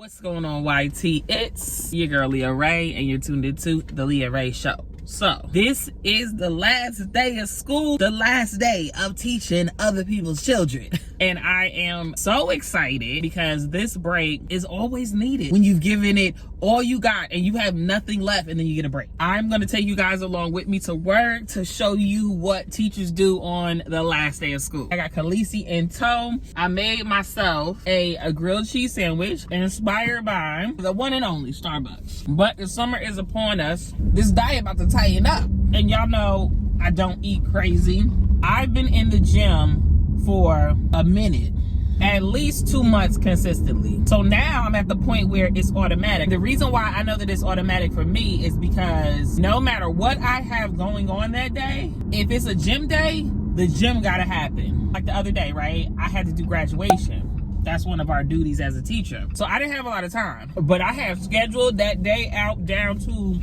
What's going on, YT? It's your girl Leah Ray, and you're tuned into the Leah Ray Show. So, this is the last day of school, the last day of teaching other people's children. And I am so excited because this break is always needed when you've given it all you got and you have nothing left and then you get a break. I'm going to take you guys along with me to work to show you what teachers do on the last day of school. I got Khaleesi in tow. I made myself a grilled cheese sandwich inspired by the one and only Starbucks. But the summer is upon us. This diet about to tighten up. And y'all know I don't eat crazy. I've been in the gym for a minute, at least 2 months consistently. So now I'm at the point where it's automatic. The reason why I know that it's automatic for me is because no matter what I have going on that day, if it's a gym day, the gym gotta happen. Like the other day, right? I had to do graduation. That's one of our duties as a teacher. So I didn't have a lot of time, but I have scheduled that day out down to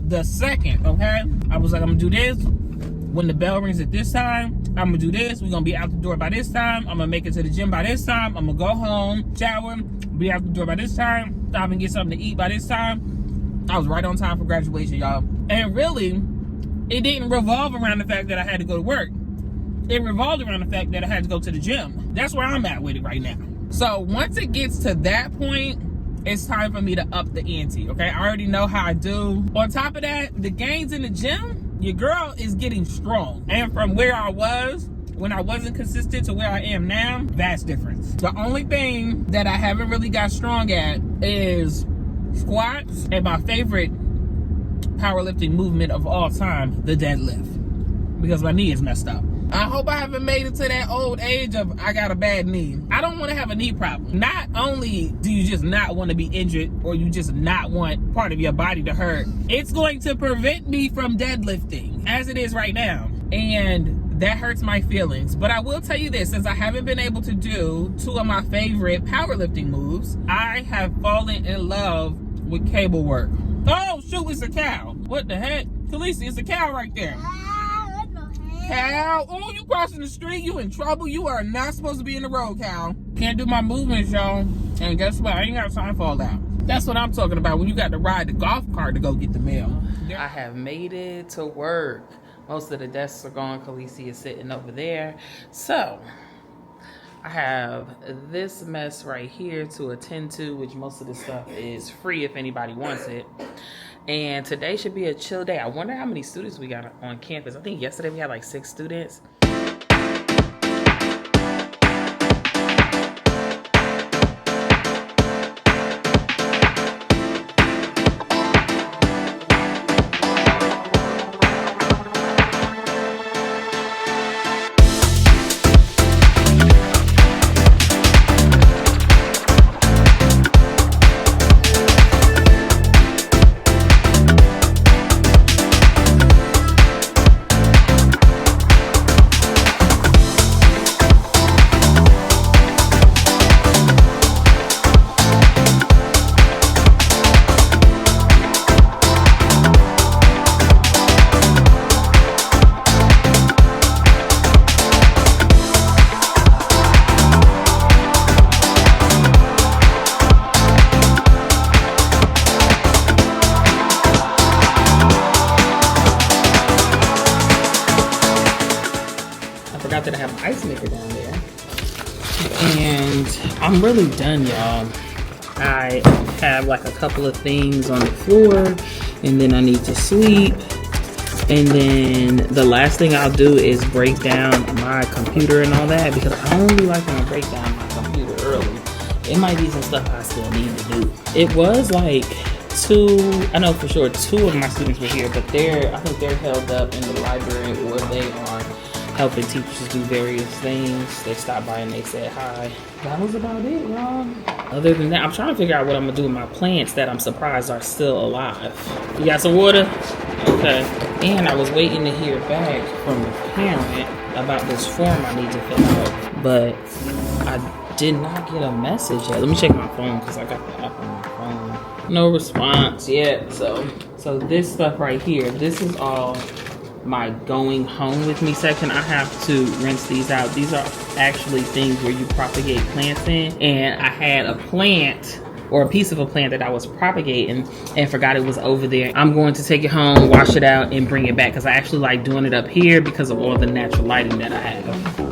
the second, okay? I was like, I'm gonna do this. When the bell rings at this time, I'm gonna do this. We're gonna be out the door by this time. I'm gonna make it to the gym by this time. I'm gonna go home, shower, be out the door by this time, stop and get something to eat by this time. I was right on time for graduation, y'all. And really, it didn't revolve around the fact that I had to go to work. It revolved around the fact that I had to go to the gym. That's where I'm at with it right now. So once it gets to that point, it's time for me to up the ante, okay? I already know how I do. On top of that, the gains in the gym, your girl is getting strong. And from where I was when I wasn't consistent to where I am now, vast difference. The only thing that I haven't really got strong at is squats and my favorite powerlifting movement of all time, the deadlift, because my knee is messed up. I hope I haven't made it to that old age of I got a bad knee. I don't want to have a knee problem. Not only do you just not want to be injured or you just not want part of your body to hurt, it's going to prevent me from deadlifting as it is right now. And that hurts my feelings. But I will tell you this, since I haven't been able to do two of my favorite powerlifting moves, I have fallen in love with cable work. Oh, shoot, it's a cow. What the heck? Khaleesi, it's a cow right there. Cow, oh, you crossing the street, you in trouble. You are not supposed to be in the road, cow. Can't do my movements, y'all. And guess what? I ain't got time for all that. That's what I'm talking about when you got to ride the golf cart to go get the mail. I have made it to work. Most of the desks are gone. Khaleesi is sitting over there. So, I have this mess right here to attend to, which most of the stuff is free if anybody wants it. And today should be a chill day. I wonder how many students we got on campus. I think yesterday we had like 6 students. That I have an ice maker down there. And I'm really done, y'all. I have like a couple of things on the floor and then I need to sleep. And then the last thing I'll do is break down my computer and all that, because I only like when I break down my computer early. It might be some stuff I still need to do. It was like I know for sure 2 of my students were here, but I think they're held up in the library where they are helping teachers do various things. They stopped by and they said hi. That was about it, y'all. Other than that, I'm trying to figure out what I'm gonna do with my plants that I'm surprised are still alive. You got some water? Okay. And I was waiting to hear back from the parent about this form I need to fill out, but I did not get a message yet. Let me check my phone because I got the app on my phone. No response yet. So this stuff right here, this is all my going home with me section. I have to rinse these out. These are actually things where you propagate plants in, and I had a plant or a piece of a plant that I was propagating and forgot it was over there. I'm going to take it home, wash it out, and bring it back because I actually like doing it up here because of all the natural lighting that I have.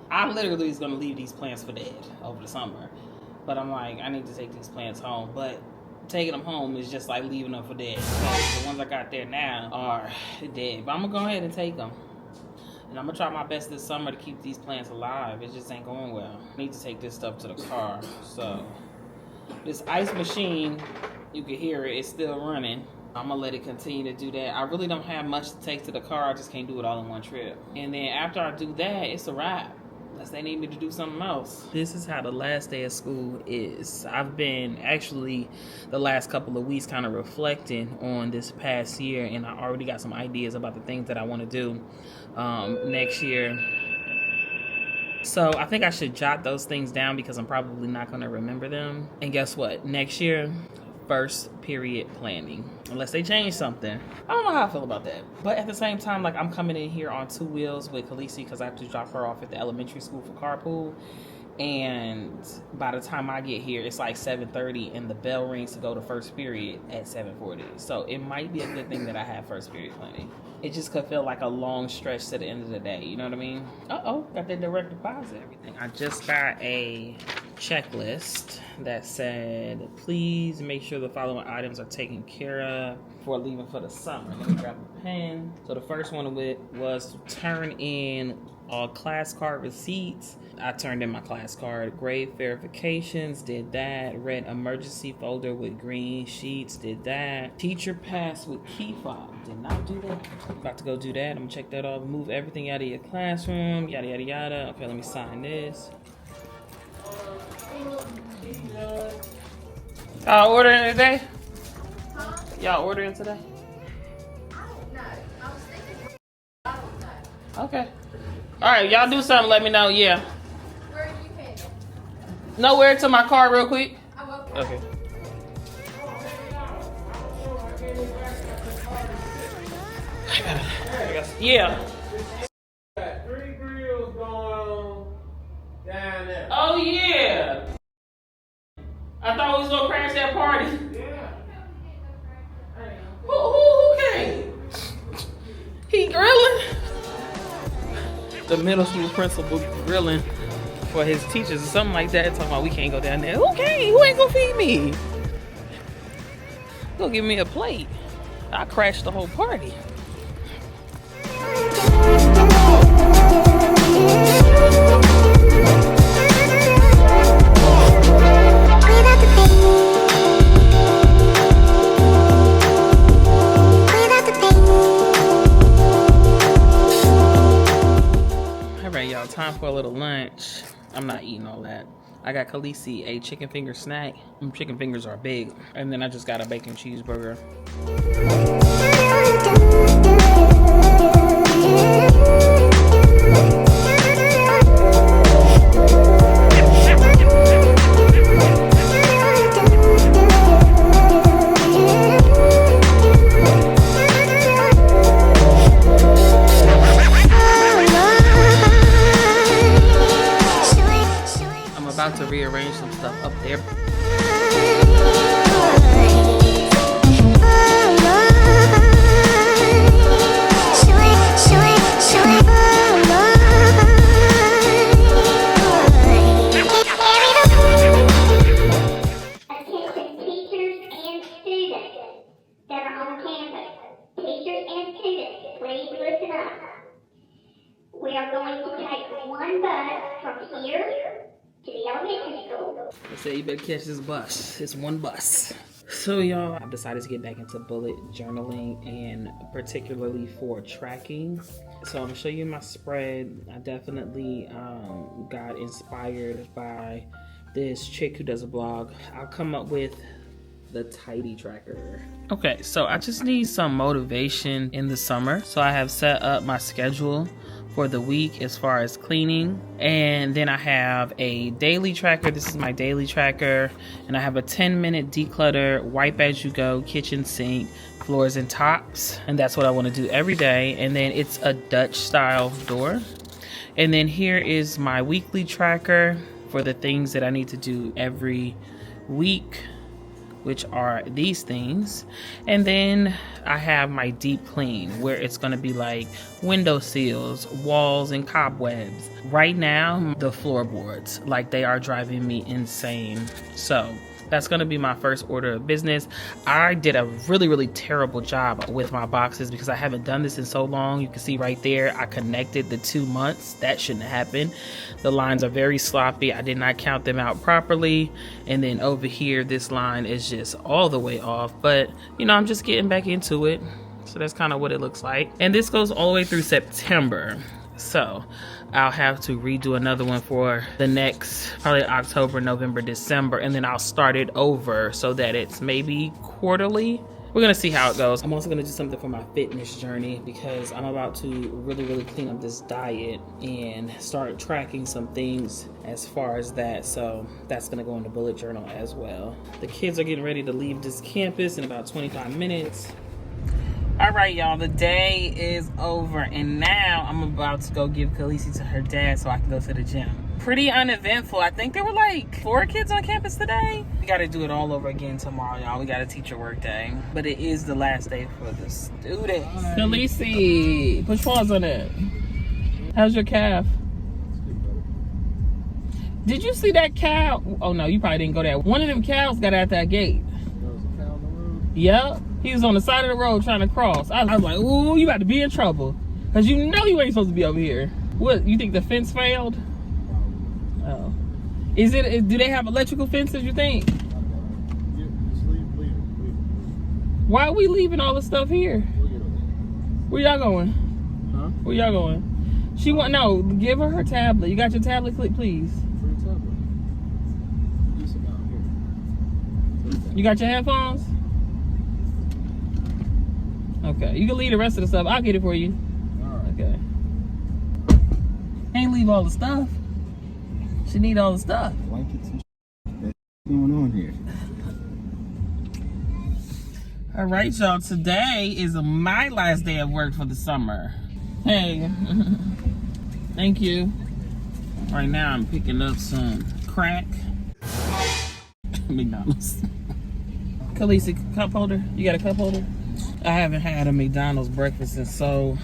I literally was gonna leave these plants for dead over the summer, but I'm like, I need to take these plants home. But taking them home is just like leaving them for dead. So the ones I got there now are dead, but I'm gonna go ahead and take them. And I'm gonna try my best this summer to keep these plants alive. It just ain't going well. I need to take this stuff to the car. So this ice machine, you can hear it, it's still running. I'm gonna let it continue to do that. I really don't have much to take to the car. I just can't do it all in one trip. And then after I do that, it's a wrap. Unless they need me to do something else. This is how the last day of school is. I've been actually the last couple of weeks kind of reflecting on this past year, and I already got some ideas about the things that I want to do next year. So I think I should jot those things down because I'm probably not going to remember them. And guess what? Next year, first period planning. Unless they change something. I don't know how I feel about that. But at the same time, like, I'm coming in here on 2 wheels with Khaleesi because I have to drop her off at the elementary school for carpool. And by the time I get here, it's like 7:30 and the bell rings to go to first period at 7:40. So it might be a good thing that I have first period planning. It just could feel like a long stretch to the end of the day. You know what I mean? Got the direct deposit and everything. I just got a checklist that said, please make sure the following items are taken care of before leaving for the summer. Let me grab a pen. So the first one was to turn in all class card receipts. I turned in my class card. Grade verifications, did that. Red emergency folder with green sheets, did that. Teacher pass with key fob, did not do that. About to go do that. I'm gonna check that off. Move everything out of your classroom, yada, yada, yada. Okay, let me sign this. Y'all ordering today? Huh? Y'all ordering today? I don't know. I was thinking, I don't know. Okay. All right, y'all do something, let me know. Yeah. Where are you headed? Nowhere, to my car real quick. Oh, Okay. Yeah. 3 grills going on down there. Oh, yeah. I thought we was gonna crash that party. Yeah. Who came? He grilling? The middle school principal grilling for his teachers or something like that. Talking about we can't go down there. Who came? Who ain't gonna feed me? Go give me a plate. I crashed the whole party. Y'all, time for a little lunch. I'm not eating all that. I got Khaleesi a chicken finger snack. Chicken fingers are big. And then I just got a bacon cheeseburger. To rearrange some stuff up there. I said you better catch this bus. It's one bus. So y'all, I've decided to get back into bullet journaling, and particularly for tracking. So I'm gonna show you my spread. I definitely got inspired by this chick who does a blog. I'll come up with the tidy tracker. Okay, so I just need some motivation in the summer. So I have set up my schedule for the week as far as cleaning, and then I have a daily tracker. This is my daily tracker, and I have a 10-minute declutter, wipe as you go, kitchen sink, floors and tops, and that's what I want to do every day. And then it's a Dutch style door. And then here is my weekly tracker for the things that I need to do every week, which are these things. And then I have my deep clean, where it's gonna be like window sills, walls, and cobwebs. Right now, the floorboards, like, they are driving me insane. So that's gonna be my first order of business. I did a really terrible job with my boxes because I haven't done this in so long. You can see right there, I connected the 2 months. That shouldn't happen. The lines are very sloppy. I did not count them out properly. And then over here, this line is just all the way off. But, you know, I'm just getting back into it. So that's kind of what it looks like. And this goes all the way through September. So I'll have to redo another one for the next probably October, November, December, and then I'll start it over so that it's maybe quarterly. We're gonna see how it goes. I'm also gonna do something for my fitness journey because I'm about to really clean up this diet and start tracking some things as far as that. So that's gonna go in the bullet journal as well. The kids are getting ready to leave this campus in about 25 minutes. All right, y'all, the day is over, and now I'm about to go give Khaleesi to her dad so I can go to the gym. Pretty uneventful. I think there were like 4 kids on campus today. We got to do it all over again tomorrow, y'all. We got a teacher work day, but it is the last day for the students. Khaleesi, push pause on it. How's your calf? Did you see that cow? Oh no, you probably didn't go there. One of them cows got out that gate. There was a cow on the road? Yep. He was on the side of the road trying to cross. I was like, ooh, you about to be in trouble. Because you know you ain't supposed to be over here. What, you think the fence failed? Oh. Do they have electrical fences, you think? Yeah, just leave. Why are we leaving all the stuff here? We'll get over there. Where y'all going? Huh? Where y'all going? No, give her tablet. You got your tablet, click, please. Free tablet. Use it out here. You got your headphones? Okay, you can leave the rest of the stuff. I'll get it for you. Alright. Okay. Ain't leave all the stuff. She need all the stuff. Blankets and what's going on here? All right, y'all. Today is my last day of work for the summer. Hey. Thank you. Right now, I'm picking up some crack. McDonald's. Khaleesi, cup holder? You got a cup holder? I haven't had a McDonald's breakfast in so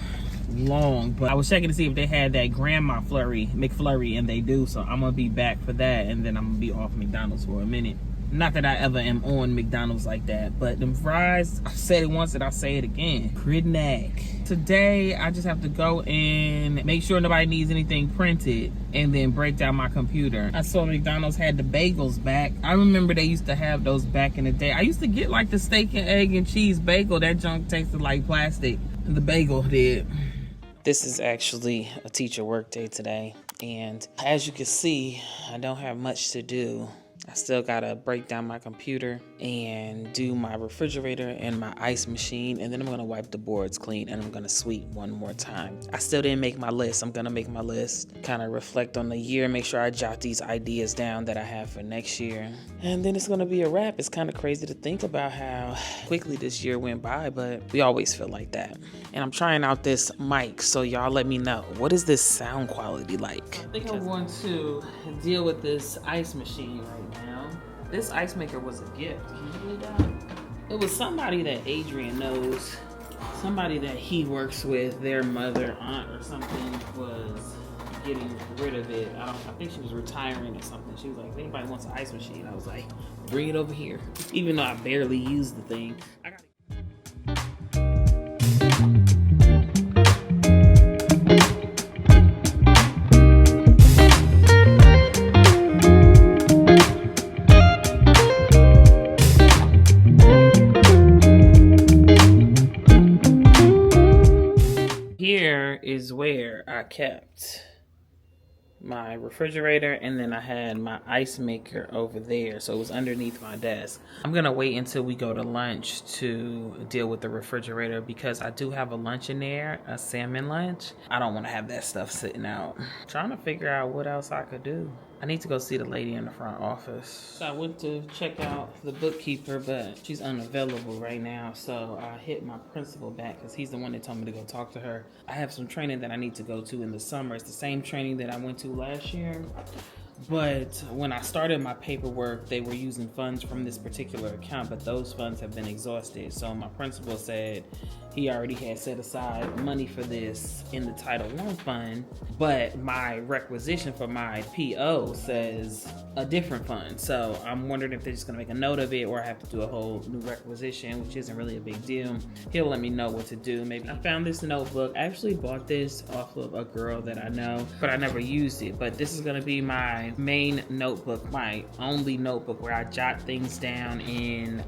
long, but I was checking to see if they had that grandma McFlurry, and they do, so I'm gonna be back for that, and then I'm gonna be off McDonald's for a minute. Not that I ever am on McDonald's like that, but them fries, I said it once and I'll say it again. Cridnack. Today, I just have to go and make sure nobody needs anything printed and then break down my computer. I saw McDonald's had the bagels back. I remember they used to have those back in the day. I used to get like the steak and egg and cheese bagel. That junk tasted like plastic. The bagel did. This is actually a teacher work day today. And as you can see, I don't have much to do. I still gotta break down my computer and do my refrigerator and my ice machine, and then I'm gonna wipe the boards clean and I'm gonna sweep one more time. I still didn't make my list. I'm gonna make my list, kind of reflect on the year, make sure I jot these ideas down that I have for next year. And then it's gonna be a wrap. It's kind of crazy to think about how quickly this year went by, but we always feel like that. And I'm trying out this mic, so y'all let me know. What is this sound quality like? I think I'm going to deal with this ice machine right now. This ice maker was a gift. Can you believe that? It was somebody that Adrian knows, somebody that he works with, their mother, aunt, or something was getting rid of it. I think she was retiring or something. She was like, if anybody wants an ice machine, I was like, bring it over here. Even though I barely use the thing. I kept my refrigerator, and then I had my ice maker over there, so it was underneath my desk. I'm gonna wait until we go to lunch to deal with the refrigerator because I do have a lunch in there, a salmon lunch. I don't want to have that stuff sitting out. Trying to figure out what else I could do. I need to go see the lady in the front office. So I went to check out the bookkeeper, but she's unavailable right now. So I hit my principal back because he's the one that told me to go talk to her. I have some training that I need to go to in the summer. It's the same training that I went to last year. But when I started my paperwork, they were using funds from this particular account, but those funds have been exhausted. So my principal said he already had set aside money for this in the Title I fund, but my requisition for my PO says a different fund. So I'm wondering if they're just gonna make a note of it or I have to do a whole new requisition, which isn't really a big deal. He'll let me know what to do. Maybe I found this notebook. I actually bought this off of a girl that I know, but I never used it. But this is gonna be my main notebook, my only notebook where I jot things down in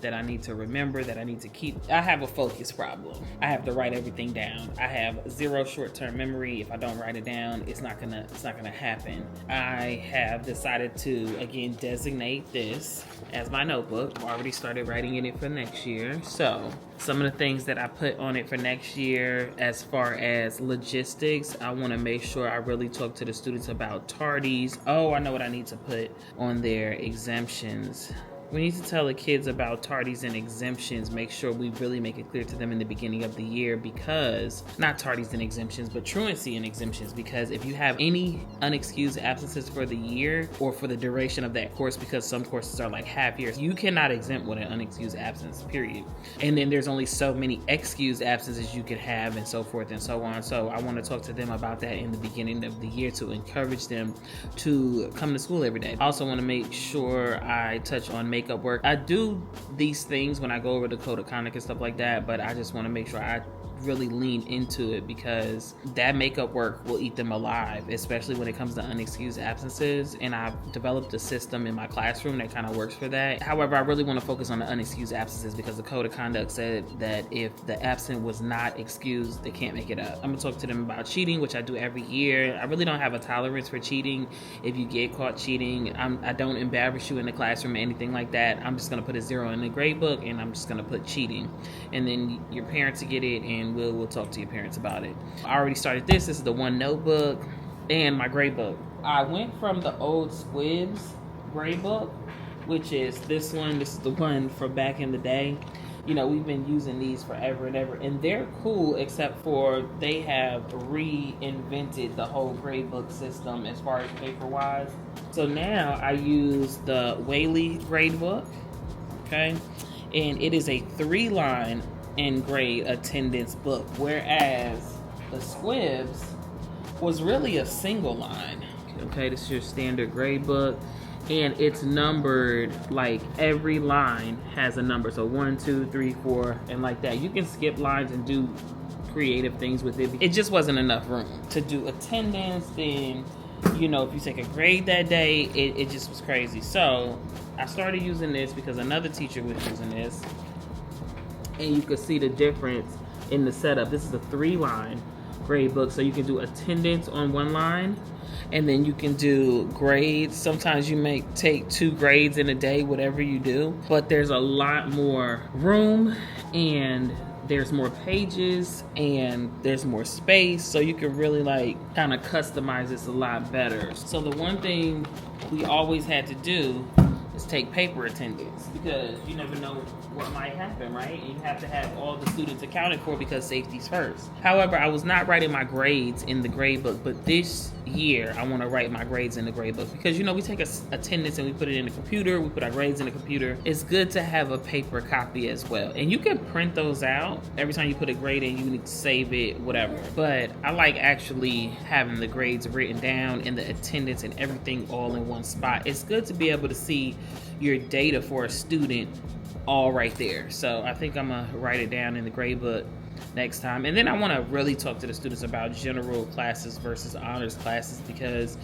that I need to remember, that I need to keep. I have a focus problem. I have to write everything down. I have zero short-term memory. If I don't write it down, it's not gonna happen. I have decided to again designate this as my notebook. I already started writing in it for next year. So some of the things that I put on it for next year as far as logistics, I want to make sure I really talk to the students about tardies. Oh, I know what I need to put on their exemptions. We need to tell the kids about tardies and exemptions. Make sure we really make it clear to them in the beginning of the year, because not tardies and exemptions, but truancy and exemptions. Because if you have any unexcused absences for the year or for the duration of that course, because some courses are like half years, you cannot exempt with an unexcused absence, period. And then there's only so many excused absences you can have, and so forth and so on. So I want to talk to them about that in the beginning of the year to encourage them to come to school every day. I also want to make sure I touch on makeup work. I do these things when I go over the code of conduct and stuff like that, but I just want to make sure I really lean into it, because that makeup work will eat them alive, especially when it comes to unexcused absences. And I've developed a system in my classroom that kind of works for that. However, I really want to focus on the unexcused absences because the code of conduct said that if the absent was not excused, they can't make it up. I'm gonna talk to them about cheating, which I do every year. I really don't have a tolerance for cheating. If you get caught cheating, I don't embarrass you in the classroom or anything like that. I'm just gonna put a 0 in the grade book, and I'm just gonna put cheating, and then your parents will get it, and we'll talk to your parents about it. I already started this. This is the one notebook and my grade book. I went from the old Squibs grade book, which is this one. This is the one from back in the day. You know, we've been using these forever and ever, and they're cool, except for they have reinvented the whole grade book system as far as paper wise. So now I use the Whaley grade book, okay? And it is a 3-line in grade attendance book, whereas the Squibs was really a single line. Okay, this is your standard grade book, and it's numbered, like every line has a number, so 1, 2, 3, 4, and like that. You can skip lines and do creative things with it. It just wasn't enough room to do attendance. Then, you know, if you take a grade that day, it just was crazy. So I started using this because another teacher was using this, and you could see the difference in the setup. This is a 3-line grade book, so you can do attendance on one line, and then you can do grades. Sometimes you may take 2 grades in a day, whatever you do, but there's a lot more room, and there's more pages, and there's more space, so you can really like kind of customize this a lot better. So the one thing we always had to do is take paper attendance, because you never know what might happen, right? And you have to have all the students accounted for, because safety's first. However, I was not writing my grades in the grade book, but this year I want to write my grades in the grade book, because you know, we take attendance and we put it in the computer, we put our grades in the computer. It's good to have a paper copy as well, and you can print those out. Every time you put a grade in, you need to save it, whatever. But I like actually having the grades written down and the attendance and everything all in one spot. It's good to be able to see your data for a student all right there. So I think I'm gonna write it down in the grade book next time. And then I want to really talk to the students about general classes versus honors classes, because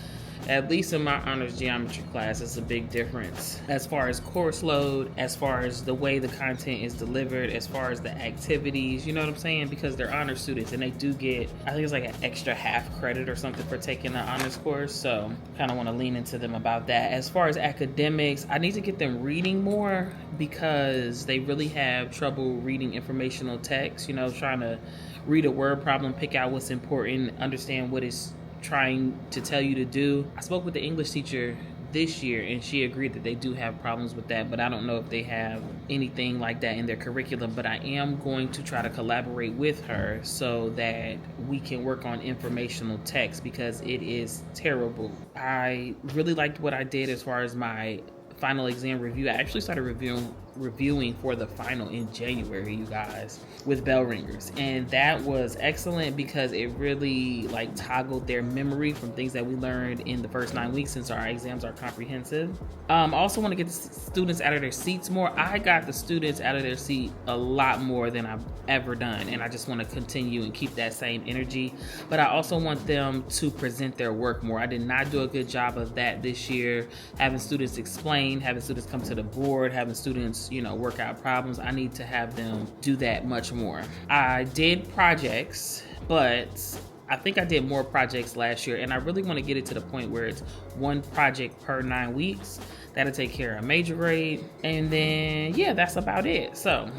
At least in my honors geometry class, it's a big difference as far as course load, as far as the way the content is delivered, as far as the activities, you know what I'm saying? Because they're honor students and they do get, I think it's like an extra half credit or something for taking the honors course. So kind of want to lean into them about that. As far as academics, I need to get them reading more because they really have trouble reading informational text, you know, trying to read a word problem, pick out what's important, understand what it's trying to tell you to do. I spoke with the English teacher this year and she agreed that they do have problems with that, but I don't know if they have anything like that in their curriculum. But I am going to try to collaborate with her so that we can work on informational text because it is terrible. I really liked what I did as far as my final exam review. I actually started reviewing for the final in January, you guys, with bell ringers, and that was excellent because it really like toggled their memory from things that we learned in the first 9 weeks since our exams are comprehensive. I also want to get the students out of their seats more. I got the students out of their seat a lot more than I've ever done, and I just want to continue and keep that same energy. But I also want them to present their work more. I did not do a good job of that this year, having students explain, having students come to the board, having students, you know, work out problems. I need to have them do that much more. I did projects, but I think I did more projects last year, and I really want to get it to the point where it's one project per 9 weeks. That'll take care of major grade, and then yeah, that's about it. So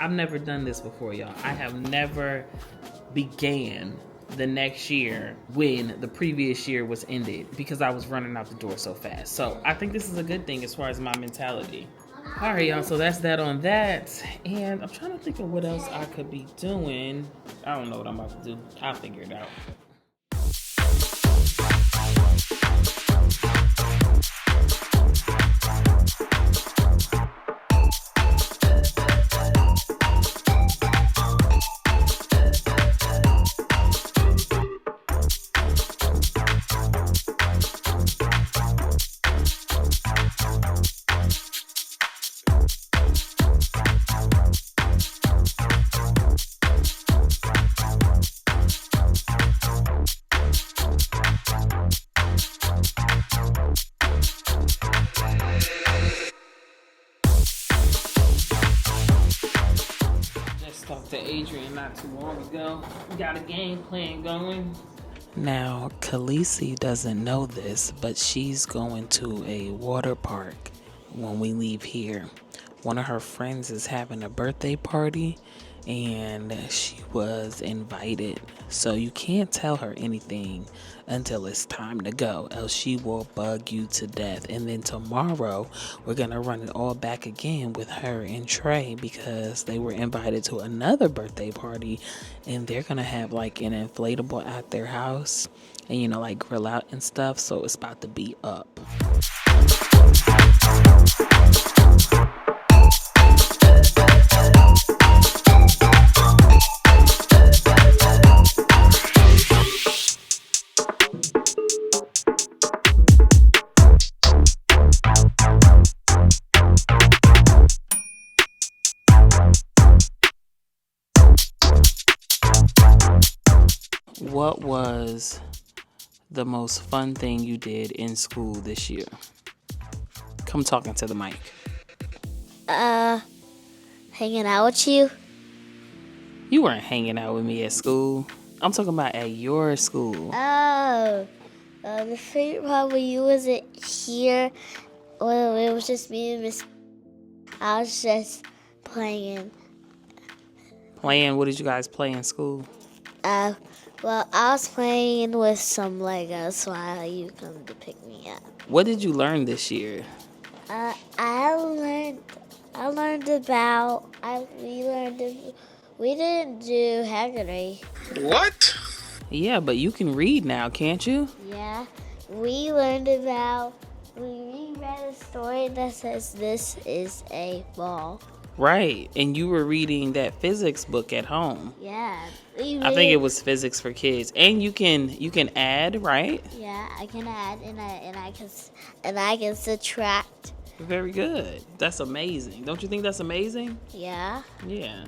I've never done this before, y'all. I have never began the next year when the previous year was ended because I was running out the door so fast. So I think this is a good thing as far as my mentality. All right, y'all, so that's that on that. And I'm trying to think of what else I could be doing. I don't know what I'm about to do. I'll figure it out. Talked to Adrian not too long ago. We got a game plan going. Now, Khaleesi doesn't know this, but she's going to a water park when we leave here. One of her friends is having a birthday party and she was invited. So you can't tell her anything until it's time to go, else she will bug you to death. And then tomorrow we're gonna run it all back again with her and Trey because they were invited to another birthday party and they're gonna have like an inflatable at their house and, you know, like grill out and stuff. So it's about to be up. What was the most fun thing you did in school this year? Come talking to the mic. Hanging out with you. You weren't hanging out with me at school. I'm talking about at your school. Oh, the favorite part when you wasn't here, when it was just me and Miss. I was just playing. Playing? What did you guys play in school? Well, I was playing with some Legos while you come to pick me up. What did you learn this year? We didn't do Haggerty. What? Yeah, but you can read now, can't you? Yeah, we read a story that says this is a ball. Right, and you were reading that physics book at home. Yeah. I think it was Physics for Kids. And you can add, right? Yeah, I can add and I can subtract. Very good. That's amazing. Don't you think that's amazing? Yeah. Yeah.